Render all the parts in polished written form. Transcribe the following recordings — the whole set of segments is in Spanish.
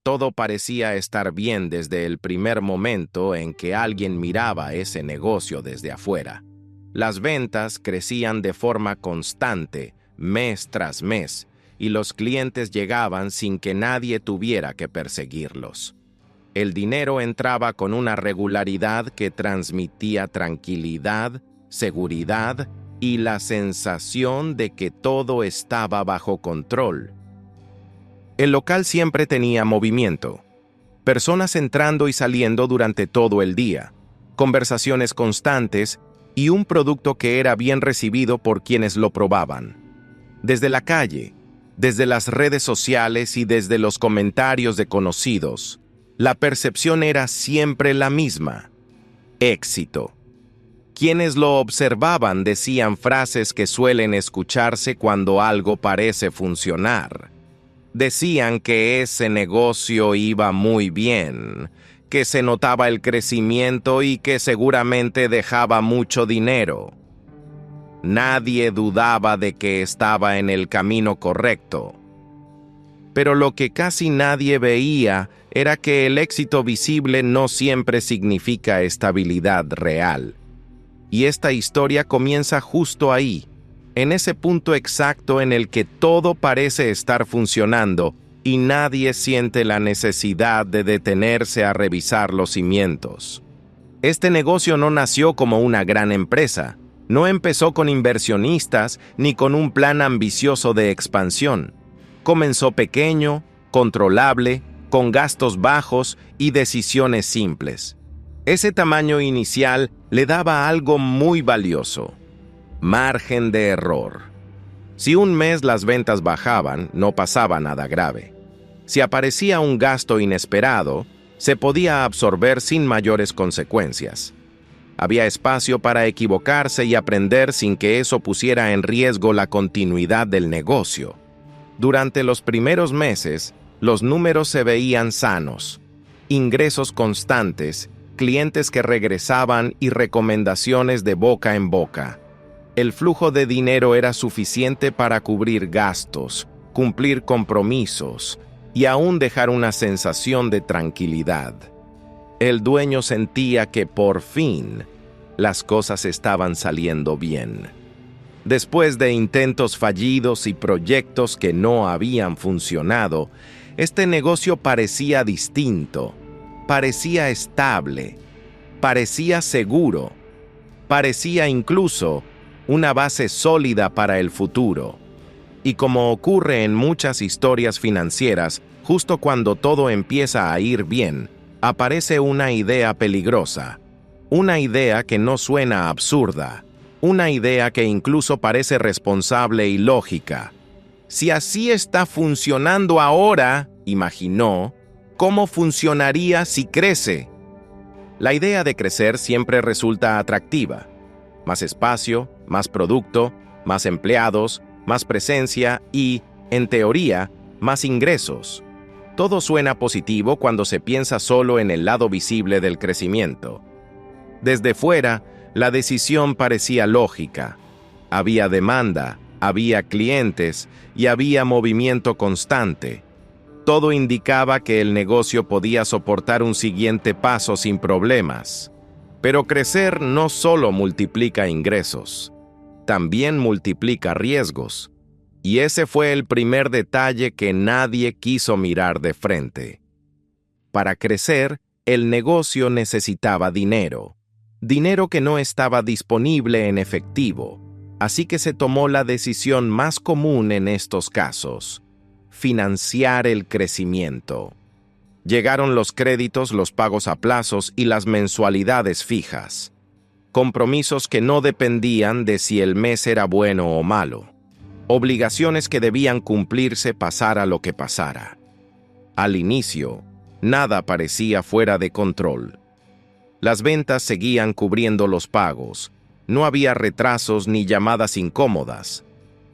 todo parecía estar bien desde el primer momento en que alguien miraba ese negocio desde afuera. Las ventas crecían de forma constante, mes tras mes, y los clientes llegaban sin que nadie tuviera que perseguirlos. El dinero entraba con una regularidad que transmitía tranquilidad, seguridad y la sensación de que todo estaba bajo control. El local siempre tenía movimiento. Personas entrando y saliendo durante todo el día, conversaciones constantes y un producto que era bien recibido por quienes lo probaban. Desde la calle, desde las redes sociales y desde los comentarios de conocidos, la percepción era siempre la misma: éxito. Quienes lo observaban decían frases que suelen escucharse cuando algo parece funcionar. Decían que ese negocio iba muy bien, que se notaba el crecimiento y que seguramente dejaba mucho dinero. Nadie dudaba de que estaba en el camino correcto. Pero lo que casi nadie veía era que el éxito visible no siempre significa estabilidad real. Y esta historia comienza justo ahí, en ese punto exacto en el que todo parece estar funcionando y nadie siente la necesidad de detenerse a revisar los cimientos. Este negocio no nació como una gran empresa, no empezó con inversionistas ni con un plan ambicioso de expansión. Comenzó pequeño, controlable, con gastos bajos y decisiones simples. Ese tamaño inicial le daba algo muy valioso: margen de error. Si un mes las ventas bajaban, no pasaba nada grave. Si aparecía un gasto inesperado, se podía absorber sin mayores consecuencias. Había espacio para equivocarse y aprender sin que eso pusiera en riesgo la continuidad del negocio. Durante los primeros meses, los números se veían sanos: ingresos constantes, clientes que regresaban y recomendaciones de boca en boca. El flujo de dinero era suficiente para cubrir gastos, cumplir compromisos y aún dejar una sensación de tranquilidad. El dueño sentía que por fin las cosas estaban saliendo bien. Después de intentos fallidos y proyectos que no habían funcionado, este negocio parecía distinto, parecía estable, parecía seguro, parecía incluso una base sólida para el futuro. Y como ocurre en muchas historias financieras, justo cuando todo empieza a ir bien, aparece una idea peligrosa, una idea que no suena absurda, una idea que incluso parece responsable y lógica. Si así está funcionando ahora, imaginó, ¿cómo funcionaría si crece? La idea de crecer siempre resulta atractiva. Más espacio, más producto, más empleados, más presencia y, en teoría, más ingresos. Todo suena positivo cuando se piensa solo en el lado visible del crecimiento. Desde fuera, la decisión parecía lógica. Había demanda, había clientes y había movimiento constante. Todo indicaba que el negocio podía soportar un siguiente paso sin problemas. Pero crecer no solo multiplica ingresos, también multiplica riesgos. Y ese fue el primer detalle que nadie quiso mirar de frente. Para crecer, el negocio necesitaba dinero. Dinero que no estaba disponible en efectivo. Así que se tomó la decisión más común en estos casos: financiar el crecimiento. Llegaron los créditos, los pagos a plazos y las mensualidades fijas. Compromisos que no dependían de si el mes era bueno o malo. Obligaciones que debían cumplirse pasara lo que pasara. Al inicio, nada parecía fuera de control. Las ventas seguían cubriendo los pagos. No había retrasos ni llamadas incómodas.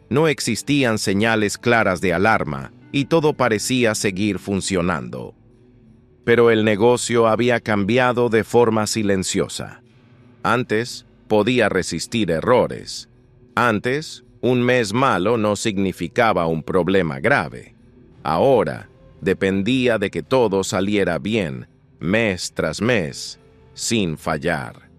No existían señales claras de alarma y todo parecía seguir funcionando. Pero el negocio había cambiado de forma silenciosa. Antes, podía resistir errores. Antes, un mes malo no significaba un problema grave. Ahora, Dependía de que todo saliera bien, mes tras mes, sin fallar.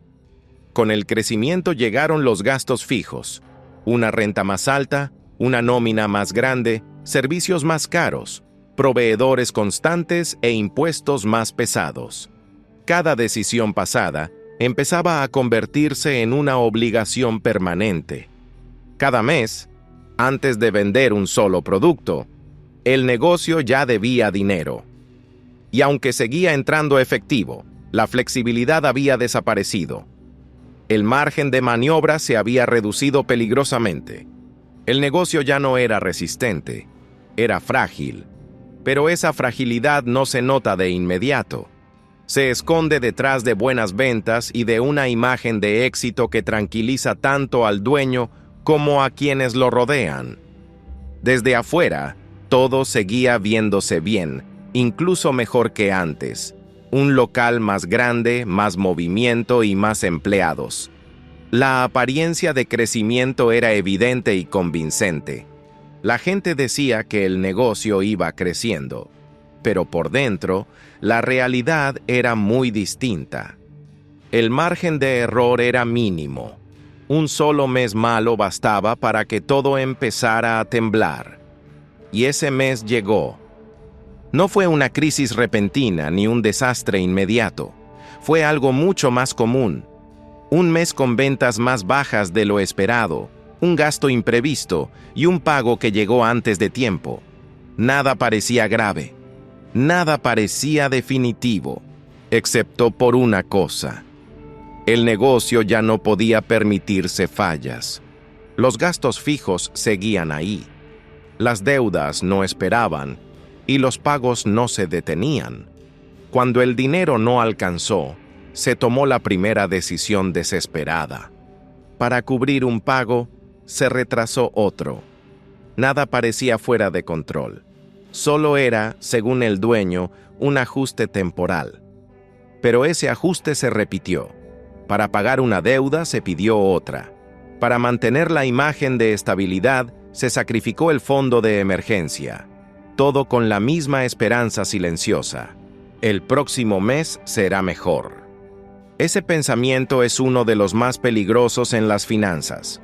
Con el crecimiento llegaron los gastos fijos, una renta más alta, una nómina más grande, servicios más caros, proveedores constantes e impuestos más pesados. Cada decisión pasada empezaba a convertirse en una obligación permanente. Cada mes, antes de vender un solo producto, el negocio ya debía dinero. Y aunque seguía entrando efectivo, la flexibilidad había desaparecido. El margen de maniobra se había reducido peligrosamente. El negocio ya no era resistente, era frágil. Pero esa fragilidad no se nota de inmediato. Se esconde detrás de buenas ventas y de una imagen de éxito que tranquiliza tanto al dueño como a quienes lo rodean. Desde afuera, todo seguía viéndose bien, incluso mejor que antes. Un local más grande, más movimiento y más empleados. La apariencia de crecimiento era evidente y convincente. La gente decía que el negocio iba creciendo, pero por dentro, la realidad era muy distinta. El margen de error era mínimo. Un solo mes malo bastaba para que todo empezara a temblar. Y ese mes llegó. No fue una crisis repentina ni un desastre inmediato. Fue algo mucho más común. Un mes con ventas más bajas de lo esperado, un gasto imprevisto y un pago que llegó antes de tiempo. Nada parecía grave. Nada parecía definitivo, excepto por una cosa. El negocio ya no podía permitirse fallas. Los gastos fijos seguían ahí. Las deudas no esperaban y los pagos no se detenían. Cuando el dinero no alcanzó, se tomó la primera decisión desesperada. Para cubrir un pago, se retrasó otro. Nada parecía fuera de control. Solo era, según el dueño, un ajuste temporal. Pero ese ajuste se repitió. Para pagar una deuda se pidió otra. Para mantener la imagen de estabilidad, se sacrificó el fondo de emergencia. Todo con la misma esperanza silenciosa. El próximo mes será mejor. Ese pensamiento es uno de los más peligrosos en las finanzas.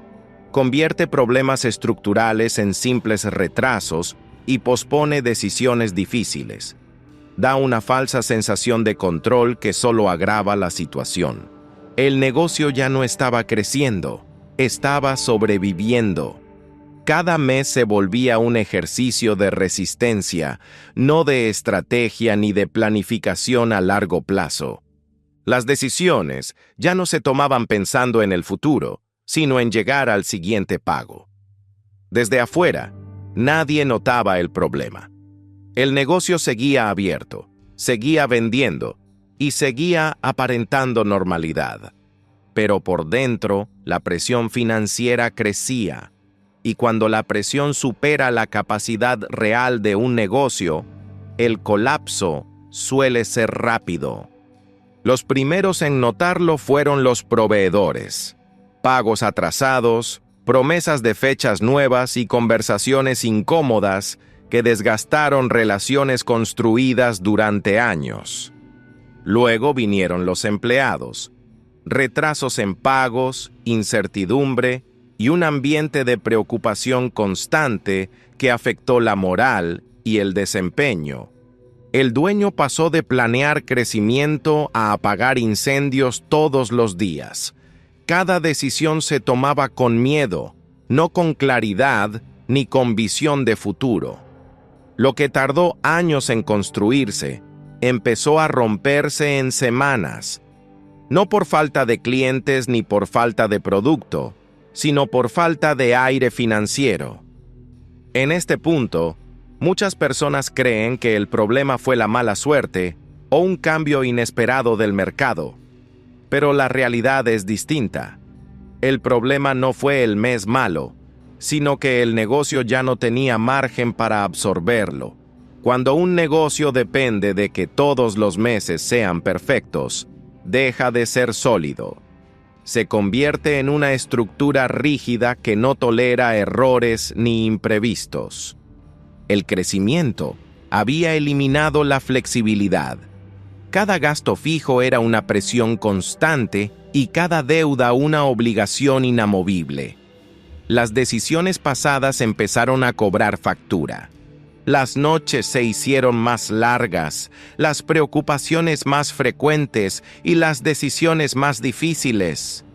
Convierte problemas estructurales en simples retrasos y pospone decisiones difíciles. Da una falsa sensación de control que solo agrava la situación. El negocio ya no estaba creciendo, estaba sobreviviendo. Cada mes se volvía un ejercicio de resistencia, no de estrategia ni de planificación a largo plazo. Las decisiones ya no se tomaban pensando en el futuro, sino en llegar al siguiente pago. Desde afuera, nadie notaba el problema. El negocio seguía abierto, seguía vendiendo y seguía aparentando normalidad. Pero por dentro, la presión financiera crecía. Y cuando la presión supera la capacidad real de un negocio, el colapso suele ser rápido. Los primeros en notarlo fueron los proveedores. Pagos atrasados, promesas de fechas nuevas y conversaciones incómodas que desgastaron relaciones construidas durante años. Luego vinieron los empleados. Retrasos en pagos, incertidumbre y un ambiente de preocupación constante que afectó la moral y el desempeño. El dueño pasó de planear crecimiento a apagar incendios todos los días. Cada decisión se tomaba con miedo, no con claridad ni con visión de futuro. Lo que tardó años en construirse, empezó a romperse en semanas. No por falta de clientes ni por falta de producto, sino por falta de aire financiero. En este punto, muchas personas creen que el problema fue la mala suerte o un cambio inesperado del mercado. Pero la realidad es distinta. El problema no fue el mes malo, sino que el negocio ya no tenía margen para absorberlo. Cuando un negocio depende de que todos los meses sean perfectos, deja de ser sólido. Se convierte en una estructura rígida que no tolera errores ni imprevistos. El crecimiento Había eliminado la flexibilidad. Cada gasto fijo era una presión constante y cada deuda una obligación inamovible. Las decisiones pasadas empezaron a cobrar factura. Las noches se hicieron más largas, las preocupaciones más frecuentes y las decisiones más difíciles.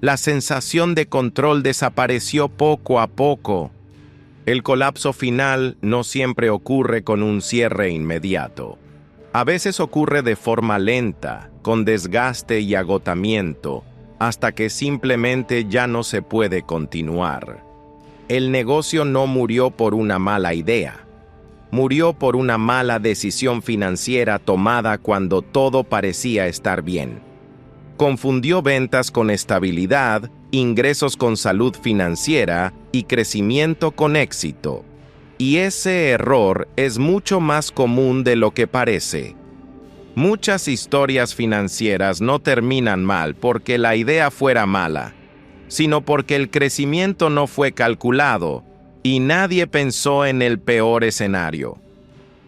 La sensación de control desapareció poco a poco. El colapso final no siempre ocurre con un cierre inmediato. A veces ocurre de forma lenta, con desgaste y agotamiento, hasta que simplemente ya no se puede continuar. El negocio no murió por una mala idea. Murió por una mala decisión financiera tomada cuando todo parecía estar bien. Confundió ventas con estabilidad, ingresos con salud financiera y crecimiento con éxito. Y ese error es mucho más común de lo que parece. Muchas historias financieras no terminan mal porque la idea fuera mala, sino porque el crecimiento no fue calculado y nadie pensó en el peor escenario.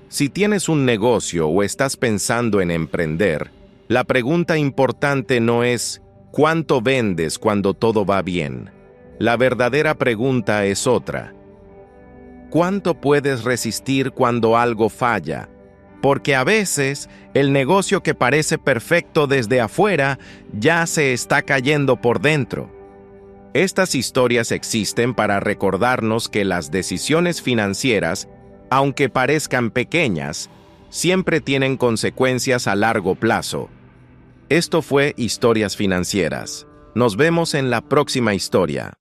Si tienes un negocio o estás pensando en emprender, la pregunta importante no es ¿cuánto vendes cuando todo va bien? La verdadera pregunta es otra. ¿Cuánto puedes resistir cuando algo falla? Porque a veces el negocio que parece perfecto desde afuera ya se está cayendo por dentro. Estas historias existen para recordarnos que las decisiones financieras, aunque parezcan pequeñas, siempre tienen consecuencias a largo plazo. Esto fue Historias Financieras. Nos vemos en la próxima historia.